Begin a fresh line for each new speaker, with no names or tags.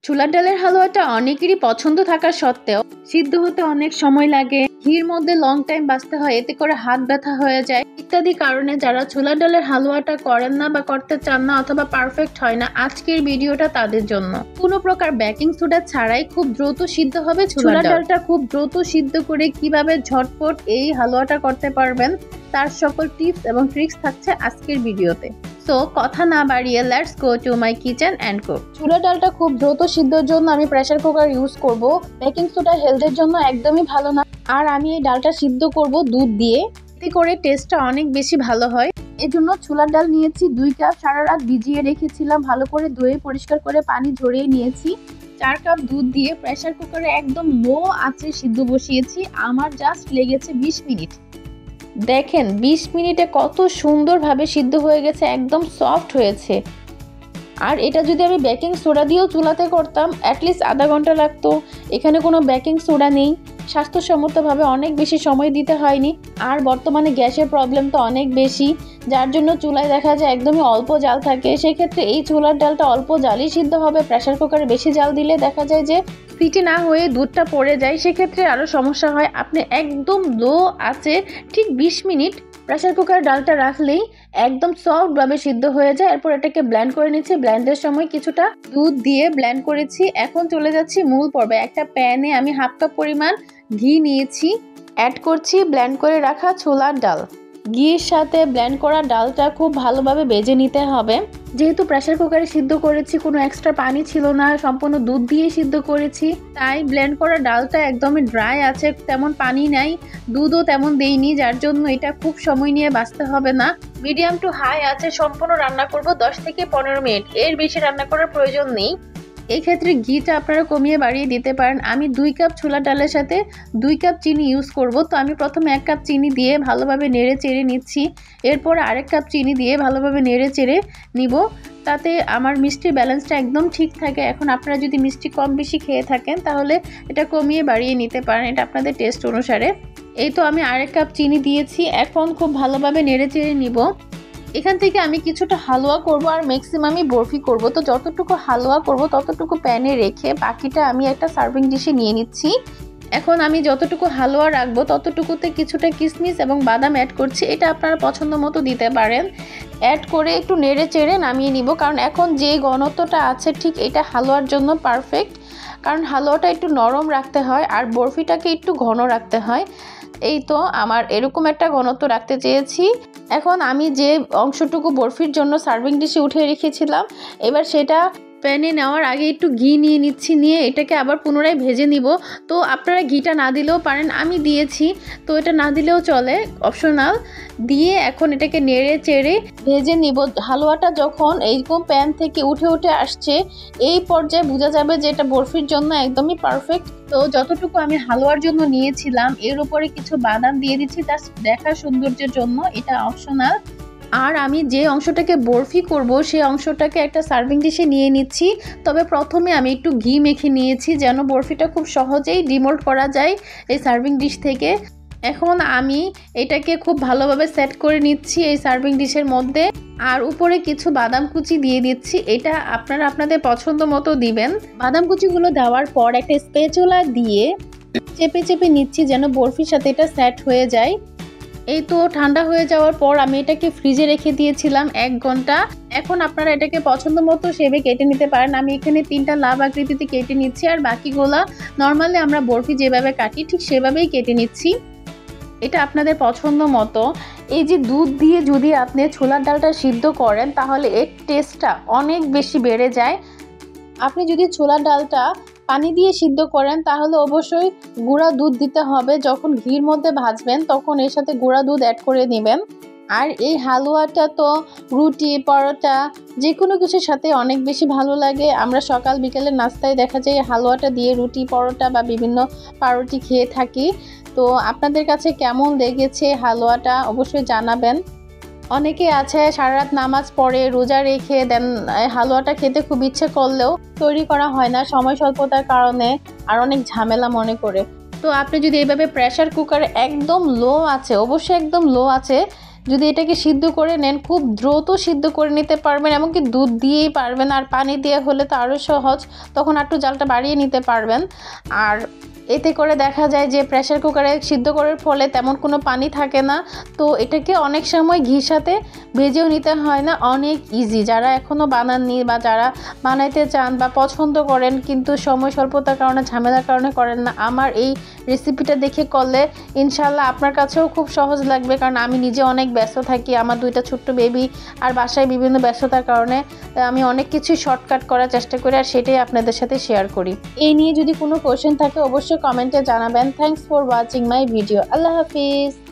ছোলার ডালের হালুয়াটা অনেকেরই পছন্দ থাকা সত্ত্বেও সিদ্ধ হতে অনেক সময় লাগে, ঘির মধ্যে লং টাইম বাঁচতে হয়, এতে করে হাত ব্যথা হয়ে যায় ইত্যাদি কারণে যারা ছোলার ডালের হালুয়াটা করেন না বা করতে চান না অথবা পারফেক্ট হয় না, আজকের ভিডিওটা তাদের জন্য। কোনো প্রকার বেকিং সোডা ছাড়াই খুব দ্রুত সিদ্ধ হবে ছোলার ডালটা। খুব দ্রুত সিদ্ধ করে কিভাবে ঝটপট এই হালুয়াটা করতে পারবেন তার সকল টিপস এবং ট্রিক্স থাকছে আজকের ভিডিওতে। সো কথা না বাড়িয়ে let's go to my kitchen and cook. ছোলার ডালটা খুব দ্রুত সিদ্ধর জন্য আমি প্রেসার কুকার ইউজ করব। বেকিং সোডা হেলথের জন্য একদমই ভালো না, আর আমি এই ডালটা সিদ্ধ করব দুধ দিয়ে, এতে করে টেস্টটা অনেক বেশি ভালো হয়। এর জন্য ছোলার ডাল নিয়েছি 2 কাপ, সারা রাত ভিজিয়ে রেখেছিলাম, ভালো করে ধুয়ে পরিষ্কার করে পানি ঝরিয়ে নিয়েছি। 4 কাপ দুধ দিয়ে প্রেসার কুকারে একদম লো আঁচে সিদ্ধ বসিয়েছি। আমার জাস্ট লেগেছে 20 মিনিট। দেখেন 20 মিনিটে কত সুন্দরভাবে সিদ্ধ হয়ে গেছে, একদম সফট হয়েছে। আর এটা যদি আমি বেকিং সোডা দিয়েও চুলাতে করতাম অ্যাটলিস্ট আধা ঘন্টা লাগতো। এখানে কোনো বেকিং সোডা নেই, স্বাস্থ্যসম্মতভাবে অনেক বেশি সময় দিতে হয়নি। আর বর্তমানে গ্যাসের প্রবলেম তো অনেক বেশি, যার জন্য চুলায় দেখা যায় একদমই অল্প জাল থাকে। সেক্ষেত্রে এই ছোলার ডালটা অল্প জালই সিদ্ধ হবে। প্রেসার কুকারে বেশি জাল দিলে দেখা যায় যে সিটি না হয়ে দুধটা পড়ে যায়, সেক্ষেত্রে আরও সমস্যা হয়। আপনি একদম লো আছে ঠিক 20 মিনিট প্রেসার কুকার ডালটা রাখলেই একদম সফটভাবে সিদ্ধ হয়ে যায়। এরপর এটাকে ব্লেন্ড করে নিচ্ছি। ব্লেন্ডের সময় কিছুটা দুধ দিয়ে ব্লেন্ড করেছি। এখন চলে যাচ্ছি মূল পর্বে। একটা প্যানে আমি 1/2 কাপ পরিমাণ ঘি নিয়েছি, অ্যাড করছি ব্লেন্ড করে রাখা ছোলার ডাল। ঘিয়ের সাথে ব্লেন্ড করা ডালটা খুব ভালোভাবে ভেজে নিতে হবে। যেহেতু প্রেসার কুকারে সিদ্ধ করেছি, কোনো এক্সট্রা পানি ছিল না, সম্পূর্ণ দুধ দিয়ে সিদ্ধ করেছি, তাই ব্লেন্ড করা ডালটা একদমই ড্রাই আছে, তেমন পানি নাই, দুধও তেমন দেইনি, যার জন্য এটা খুব সময় নিয়ে বাছতে হবে না। মিডিয়াম টু হাই আছে সম্পূর্ণ রান্না করব 10 থেকে 15 মিনিট, এর বেশি রান্না করার প্রয়োজন নেই। এই ক্ষেত্রে ঘিটা আপনারা কমিয়ে বাড়িয়ে দিতে পারেন। আমি 2 কাপ ছোলার ডালের সাথে 2 কাপ চিনি ইউজ করব, তো আমি প্রথমে 1 কাপ চিনি দিয়ে ভালোভাবে নেড়ে চেড়ে নিচ্ছি। এরপর আরেক কাপ চিনি দিয়ে ভালোভাবে নেড়ে চেড়ে নিব, তাতে আমার মিষ্টির ব্যালেন্সটা একদম ঠিক থাকে। এখন আপনারা যদি মিষ্টি কম বেশি খেয়ে থাকেন তাহলে এটা কমিয়ে বাড়িয়ে নিতে পারেন, এটা আপনাদের টেস্ট অনুসারে। এই তো আমি আরেক কাপ চিনি দিয়েছি, এখন খুব ভালোভাবে নেড়ে চেড়ে নিব। এখান থেকে আমি কিছুটা হালুয়া করব আর ম্যাক্সিমামই বরফি করব, তো যতটুকু হালুয়া করব ততটুকু প্যানে রেখে বাকিটা আমি একটা সার্ভিং ডিশে নিয়ে নিচ্ছি। এখন আমি যতটুকু হালুয়া রাখবো ততটুকুতে কিছুটা কিশমিশ এবং বাদাম অ্যাড করছি, এটা আপনারা পছন্দ মতো দিতে পারেন। অ্যাড করে একটু নেড়ে চেড়ে নামিয়ে নিব, কারণ এখন যে ঘনত্বটা আছে ঠিক এটা হালুয়ার জন্য পারফেক্ট, কারণ হালুয়াটা একটু নরম রাখতে হয় আর বরফিটাকে একটু ঘন রাখতে হয়। এই তো আমার এরকম একটা ঘনত্ব রাখতে চেয়েছি। এখন আমি যে অংশটুকু বরফির জন্য সার্ভিং ডিশে উঠিয়ে রেখেছিলাম, এবার সেটা প্যানে নেওয়ার আগে একটু ঘি নিয়ে নিচ্ছি, নিয়ে এটাকে আবার পুনরায় ভেজে নিব। তো আপনারা ঘিটা না দিলেও পারেন, আমি দিয়েছি, তো এটা না দিলেও চলে, অপশনাল। দিয়ে এখন এটাকে নেড়ে চেড়ে ভেজে নিব। হালুয়াটা যখন এইরকম প্যান থেকে উঠে উঠে আসছে, এই পর্যায়ে বোঝা যাবে যে এটা বরফির জন্য একদমই পারফেক্ট। তো যতটুকু আমি হালুয়ার জন্য নিয়েছিলাম এর উপরে কিছু বাদাম দিয়ে দিচ্ছি তার দেখার সৌন্দর্যের জন্য, এটা অপশনাল। আর আমি যে অংশটাকে বরফি করব সেই অংশটাকে একটা সার্ভিং ডিশে নিয়ে নিচ্ছি। তবে প্রথমে আমি একটু ঘি মেখে নিয়েছি যেন বরফিটা খুব সহজেই ডিমোল্ড করা যায় এই সার্ভিং ডিশ থেকে। এখন আমি এটাকে খুব ভালোভাবে সেট করে নিচ্ছি এই সার্ভিং ডিশের মধ্যে, আর উপরে কিছু বাদাম কুচি দিয়ে দিচ্ছি। এটা আপনারা আপনাদের পছন্দ মতো দিবেন। বাদাম কুচিগুলো দেওয়ার পর একটা স্প্যাচুলা দিয়ে চেপে চেপে নিচ্ছি যেন বরফির সাথে এটা সেট হয়ে যায়। এই তো ঠান্ডা হয়ে যাওয়ার পর আমি এটাকে ফ্রিজে রেখে দিয়েছিলাম 1 ঘন্টা। এখন আপনারা এটাকে পছন্দ মতো শেপে কেটে নিতে পারেন। আমি এখানে 3টা লাভ আকৃতিতে কেটে নিচ্ছি, আর বাকিগুলা নর্মালি আমরা বরফি যেভাবে কাটি ঠিক সেভাবেই কেটে নিচ্ছি, এটা আপনাদের পছন্দ মতো। এই যে দুধ দিয়ে যদি আপনি ছোলার ডালটা সিদ্ধ করেন তাহলে এর টেস্টটা অনেক বেশি বেড়ে যায়। আপনি যদি ছোলার ডালটা পানি দিয়ে সিদ্ধ করেন তাহলে অবশ্যই গুঁড়া দুধ দিতে হবে। যখন ঘির মধ্যে ভাজবেন তখন এর সাথে গুঁড়া দুধ অ্যাড করে নেবেন। আর এই হালুয়াটা তো রুটি পরোটা যে কোনো কিছুর সাথে অনেক বেশি ভালো লাগে। আমরা সকাল বিকেলের নাস্তায় দেখা যায় হালুয়াটা দিয়ে রুটি পরোটা বা বিভিন্ন পাউরুটি খেয়ে থাকি। তো আপনাদের কাছে কেমন লেগেছে হালুয়াটা অবশ্যই জানাবেন। অনেকে আছে সারা রাত নামাজ পড়ে রোজা রেখে দেন হালুয়াটা খেতে খুব ইচ্ছে করলেও তৈরি করা হয় না সময় স্বল্পতার কারণে, আর অনেক ঝামেলা মনে করে। তো আপনি যদি এইভাবে প্রেসার কুকারে একদম লো আছে, অবশ্যই একদম লো আছে যদি এটাকে সিদ্ধ করে নেন খুব দ্রুত সিদ্ধ করে নিতে পারবেন, এমনকি দুধ দিয়েই পারবেন। আর পানি দিয়ে হলে তো আরও সহজ, তখন একটু জালটা বাড়িয়ে নিতে পারবেন। আর এতে করে দেখা যায় যে প্রেসার কুকারে সিদ্ধ করার ফলে তেমন কোনো পানি থাকে না, তো এটাকে অনেক সময় ঘির সাথে ভেজেও নিতে হয় না, অনেক ইজি। যারা এখনও বানাননি বা যারা বানাইতে চান বা পছন্দ করেন কিন্তু সময় স্বল্পতার কারণে ঝামেলার কারণে করেন না, আমার এই রেসিপিটা দেখে করলে ইনশাল্লাহ আপনার কাছেও খুব সহজ লাগবে। কারণ আমি নিজে অনেক ব্যস্ত থাকি, আমার 2টা ছোট্ট বেবি আর বাসায় বিভিন্ন ব্যস্ততার কারণে আমি অনেক কিছুই শর্টকাট করার চেষ্টা করি, আর সেটাই আপনাদের সাথে শেয়ার করি। এই নিয়ে যদি কোনো কোয়েশ্চেন থাকে অবশ্যই কমেন্টে জানাবেন। Thanks for watching my video. Allah Hafiz.